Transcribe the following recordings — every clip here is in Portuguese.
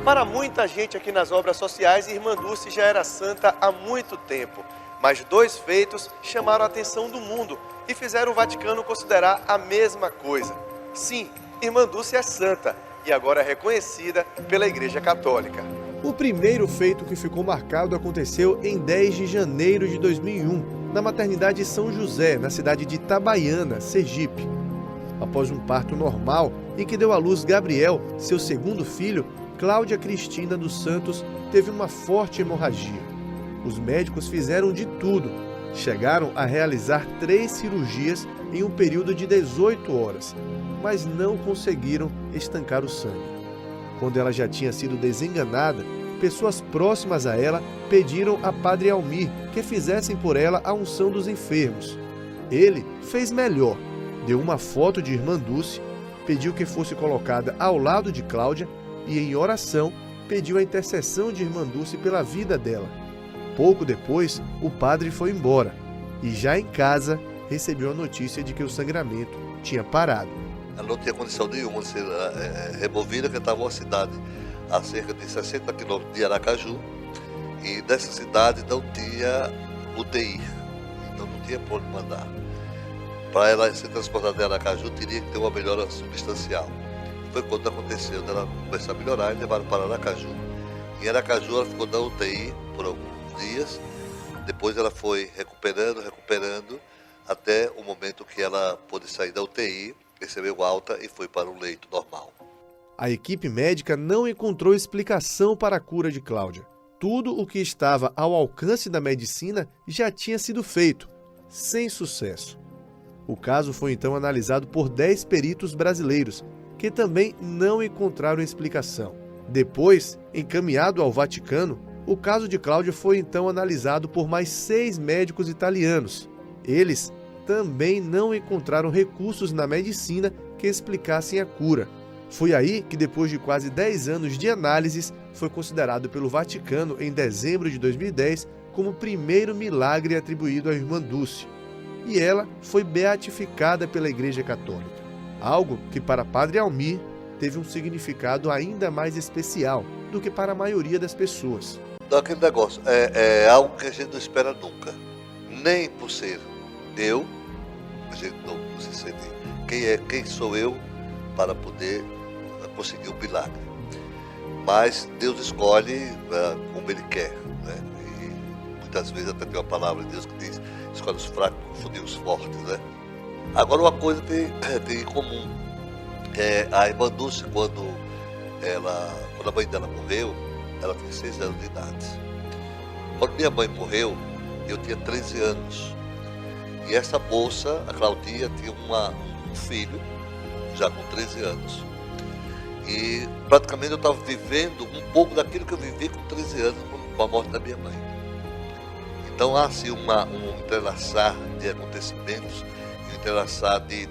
Para muita gente aqui nas obras sociais, Irmã Dulce já era santa há muito tempo. Mas dois feitos chamaram a atenção do mundo e fizeram o Vaticano considerar a mesma coisa. Sim, Irmã Dulce é santa e agora é reconhecida pela Igreja Católica. O primeiro feito que ficou marcado aconteceu em 10 de janeiro de 2001, na maternidade São José, na cidade de Itabaiana, Sergipe. Após um parto normal, em que deu à luz Gabriel, seu segundo filho, Cláudia Cristina dos Santos teve uma forte hemorragia. Os médicos fizeram de tudo. Chegaram a realizar 3 cirurgias em um período de 18 horas, mas não conseguiram estancar o sangue. Quando ela já tinha sido desenganada, pessoas próximas a ela pediram a Padre Almir que fizessem por ela a unção dos enfermos. Ele fez melhor, deu uma foto de Irmã Dulce, pediu que fosse colocada ao lado de Cláudia e, em oração, pediu a intercessão de Irmã Dulce pela vida dela. Pouco depois, o padre foi embora e, já em casa, recebeu a notícia de que o sangramento tinha parado. Ela não tinha condição nenhuma de ser removida, porque estava uma cidade a cerca de 60 quilômetros de Aracaju e dessa cidade não tinha UTI, então não tinha por onde mandar. Para ela ser transportada de Aracaju, teria que ter uma melhora substancial. Foi quando aconteceu dela começar a melhorar e levaram para Aracaju. Em Aracaju ela ficou na UTI por alguns dias, depois ela foi recuperando, até o momento que ela pôde sair da UTI, recebeu alta e foi para o leito normal. A equipe médica não encontrou explicação para a cura de Cláudia. Tudo o que estava ao alcance da medicina já tinha sido feito, sem sucesso. O caso foi então analisado por 10 peritos brasileiros, que também não encontraram explicação. Depois, encaminhado ao Vaticano, o caso de Cláudia foi então analisado por mais 6 médicos italianos. Eles também não encontraram recursos na medicina que explicassem a cura. Foi aí que, depois de quase 10 anos de análises, foi considerado pelo Vaticano, em dezembro de 2010, como o primeiro milagre atribuído à Irmã Dulce. E ela foi beatificada pela Igreja Católica. Algo que, para Padre Almir, teve um significado ainda mais especial do que para a maioria das pessoas. Então, aquele negócio é algo que a gente não espera nunca. Nem por ser eu, a gente não se sente. Quem sou eu para poder conseguir o milagre? Mas Deus escolhe como Ele quer, né? E muitas vezes até tem uma palavra de Deus que diz: escolhe os fracos, confundir os fortes, né? Agora, uma coisa tem em comum. A Irmã Dulce, quando a mãe dela morreu, ela tinha 6 anos de idade. Quando minha mãe morreu, eu tinha 13 anos. E essa moça, a Claudinha, tinha um filho, já com 13 anos. E praticamente eu estava vivendo um pouco daquilo que eu vivi com 13 anos com a morte da minha mãe. Então há assim um entrelaçar de acontecimentos, um entrelaçar de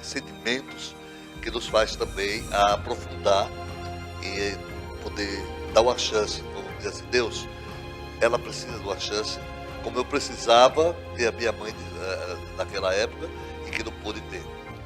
sentimentos que nos faz também a aprofundar e poder dar uma chance, vamos dizer assim, Deus, ela precisa de uma chance, como eu precisava ter a minha mãe naquela época e que não pude ter.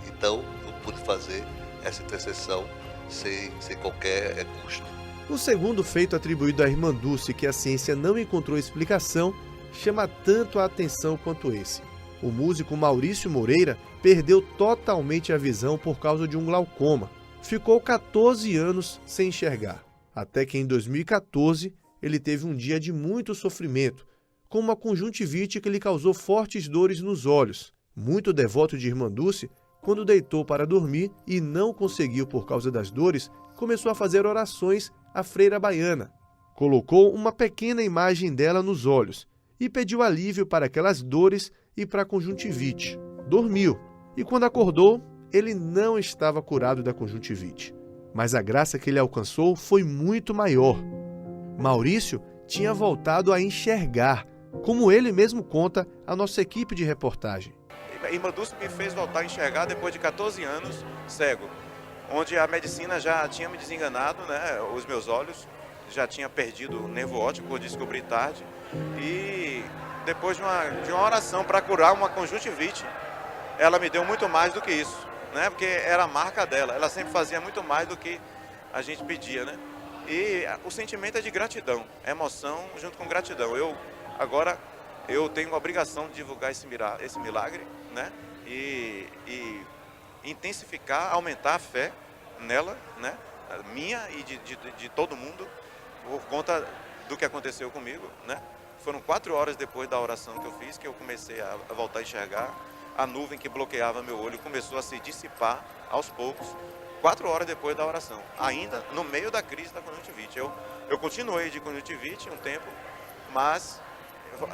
Então eu pude fazer essa intercessão sem qualquer custo. O segundo feito atribuído à Irmã Dulce, que a ciência não encontrou explicação, chama tanto a atenção quanto esse. O músico Maurício Moreira perdeu totalmente a visão por causa de um glaucoma. Ficou 14 anos sem enxergar, até que em 2014 ele teve um dia de muito sofrimento, com uma conjuntivite que lhe causou fortes dores nos olhos. Muito devoto de Irmã Dulce, quando deitou para dormir e não conseguiu por causa das dores, começou a fazer orações à freira baiana. Colocou uma pequena imagem dela nos olhos e pediu alívio para aquelas dores e para a conjuntivite. Dormiu, e quando acordou, ele não estava curado da conjuntivite. Mas a graça que ele alcançou foi muito maior. Maurício tinha voltado a enxergar, como ele mesmo conta à nossa equipe de reportagem. Irmã Dulce me fez voltar a enxergar depois de 14 anos cego, onde a medicina já tinha me desenganado, né, os meus olhos, já tinha perdido o nervo óptico, eu descobri tarde, e depois de uma oração para curar uma conjuntivite, ela me deu muito mais do que isso, né, porque era a marca dela, ela sempre fazia muito mais do que a gente pedia, né. E o sentimento é de gratidão, emoção junto com gratidão. Agora eu tenho a obrigação de divulgar esse milagre, né? E intensificar, aumentar a fé nela, né? Minha e de todo mundo, por conta do que aconteceu comigo, né? Foram 4 horas depois da oração que eu fiz que eu comecei a voltar a enxergar. A nuvem que bloqueava meu olho começou a se dissipar aos poucos, 4 horas depois da oração, ainda no meio da crise da conjuntivite. Eu continuei de conjuntivite um tempo, mas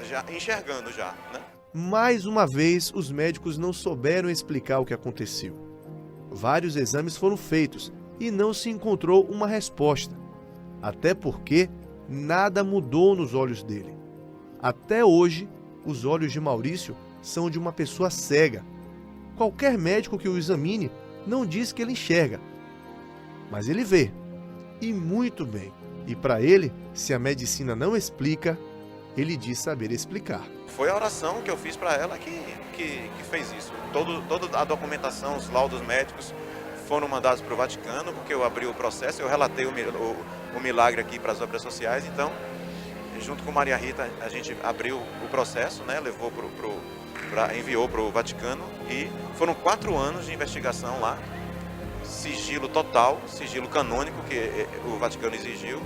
já enxergando já, né? Mais uma vez, os médicos não souberam explicar o que aconteceu. Vários exames foram feitos e não se encontrou uma resposta. Até porque nada mudou nos olhos dele. Até hoje, os olhos de Maurício são de uma pessoa cega. Qualquer médico que o examine não diz que ele enxerga, mas ele vê, e muito bem. E para ele, se a medicina não explica, ele diz saber explicar. Foi a oração que eu fiz para ela que fez isso. Toda a documentação, os laudos médicos foram mandados para o Vaticano, porque eu abri o processo, eu relatei o milagre aqui para as obras sociais. Então, junto com Maria Rita, a gente abriu o processo, né, levou enviou para o Vaticano, e foram 4 anos de investigação lá, sigilo total, sigilo canônico que o Vaticano exigiu,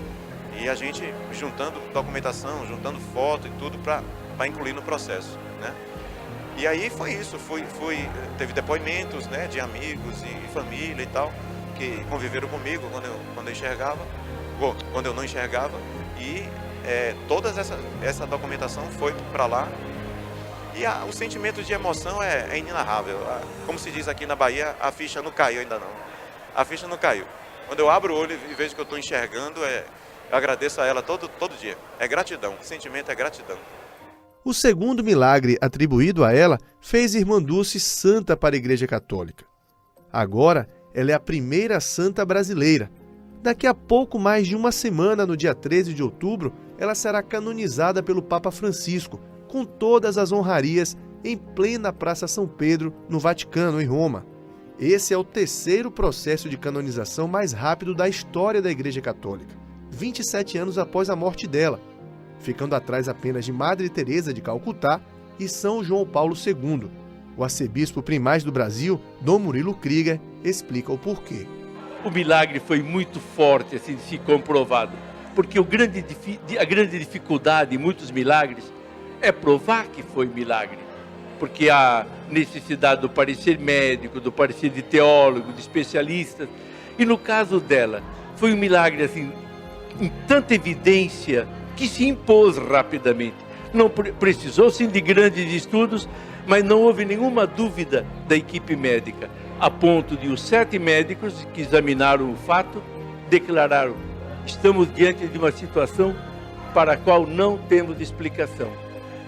e a gente juntando documentação, juntando foto e tudo para incluir no processo, né? E aí foi isso, teve depoimentos, né, de amigos e família e tal, que conviveram comigo quando eu enxergava, ou quando eu não enxergava, e toda essa documentação foi para lá. E o sentimento de emoção é inenarrável. Como se diz aqui na Bahia, a ficha não caiu ainda não. A ficha não caiu. Quando eu abro o olho e vejo que eu estou enxergando, eu agradeço a ela todo dia. É gratidão, o sentimento é gratidão. O segundo milagre atribuído a ela fez Irmã Dulce santa para a Igreja Católica. Agora, ela é a primeira santa brasileira. Daqui a pouco mais de uma semana, no dia 13 de outubro, ela será canonizada pelo Papa Francisco, com todas as honrarias, em plena Praça São Pedro, no Vaticano, em Roma. Esse é o terceiro processo de canonização mais rápido da história da Igreja Católica, 27 anos após a morte dela, ficando atrás apenas de Madre Teresa de Calcutá e São João Paulo II. O arcebispo primaz do Brasil, Dom Murilo Krieger, explica o porquê. O milagre foi muito forte, assim, de se comprovado, porque a grande dificuldade em muitos milagres é provar que foi milagre, porque há necessidade do parecer médico, do parecer de teólogo, de especialistas, e no caso dela, foi um milagre assim, em tanta evidência, que se impôs rapidamente. Não precisou sim de grandes estudos, mas não houve nenhuma dúvida da equipe médica, a ponto de os 7 médicos que examinaram o fato declararam: estamos diante de uma situação para a qual não temos explicação.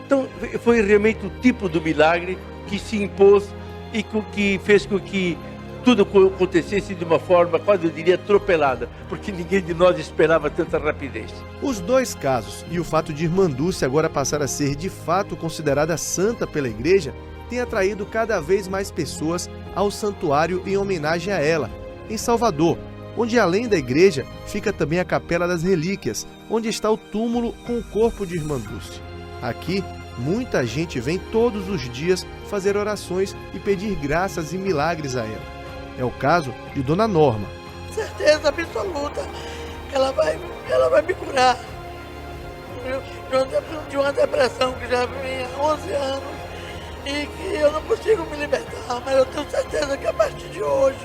Então, foi realmente o tipo do milagre que se impôs e que fez com que tudo acontecesse de uma forma, quase eu diria, atropelada, porque ninguém de nós esperava tanta rapidez. Os dois casos e o fato de Irmã Dulce agora passar a ser de fato considerada santa pela Igreja tem atraído cada vez mais pessoas ao santuário em homenagem a ela, em Salvador, onde além da igreja fica também a Capela das Relíquias, onde está o túmulo com o corpo de Irmã Dulce. Aqui, muita gente vem todos os dias fazer orações e pedir graças e milagres a ela. É o caso de Dona Norma. Certeza absoluta que ela vai me curar de uma depressão que já vem há 11 anos e que eu não consigo me libertar, mas eu tenho certeza que a partir de hoje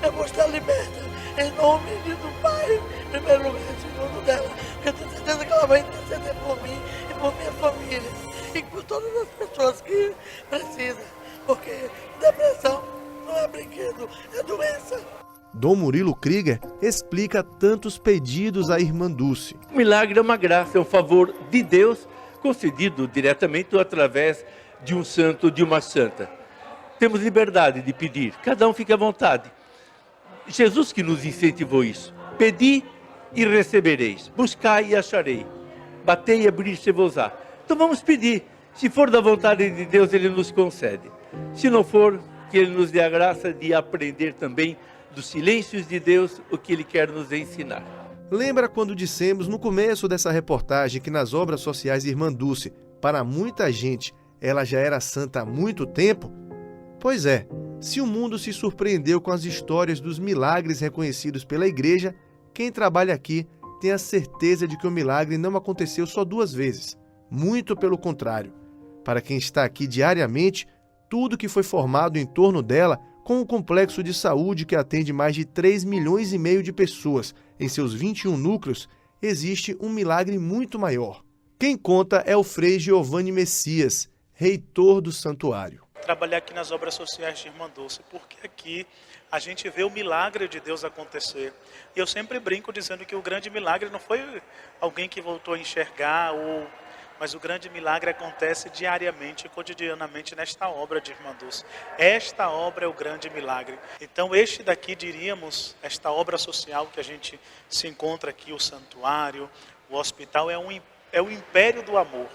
eu vou estar liberta, em nome do Pai, em primeiro lugar, em segundo dela, porque eu tenho certeza que ela vai interceder por mim e por minha família e por todas as pessoas que precisam, porque depressão não é brinquedo, é doença. Dom Murilo Krieger explica tantos pedidos à Irmã Dulce. O milagre é uma graça, é um favor de Deus concedido diretamente ou através de um santo ou de uma santa. Temos liberdade de pedir, cada um fica à vontade. Jesus que nos incentivou isso. Pedi e recebereis, buscai e acharei, batei e abrir-se-vos-á. Então vamos pedir, se for da vontade de Deus, Ele nos concede. Se não for, que Ele nos dê a graça de aprender também dos silêncios de Deus o que Ele quer nos ensinar. Lembra quando dissemos no começo dessa reportagem que nas obras sociais Irmã Dulce, para muita gente, ela já era santa há muito tempo? Pois é, se o mundo se surpreendeu com as histórias dos milagres reconhecidos pela igreja, quem trabalha aqui tem a certeza de que o milagre não aconteceu só 2 vezes. Muito pelo contrário. Para quem está aqui diariamente, tudo que foi formado em torno dela, com um complexo de saúde que atende mais de 3,5 milhões de pessoas em seus 21 núcleos, existe um milagre muito maior. Quem conta é o Frei Giovanni Messias, reitor do santuário. Trabalhar aqui nas obras sociais de Irmã Dulce, porque aqui a gente vê o milagre de Deus acontecer. E eu sempre brinco dizendo que o grande milagre não foi alguém que voltou a enxergar, mas o grande milagre acontece diariamente, cotidianamente nesta obra de Irmã Dulce. Esta obra é o grande milagre. Então este daqui, diríamos, esta obra social que a gente se encontra aqui, o santuário, o hospital, é o império do amor.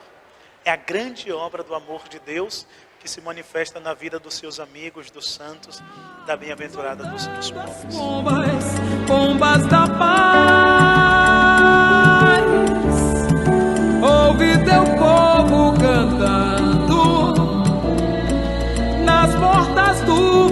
É a grande obra do amor de Deus que se manifesta na vida dos seus amigos, dos santos, da bem-aventurada dos pobres. Bombas da paz, ouve teu povo cantando nas portas do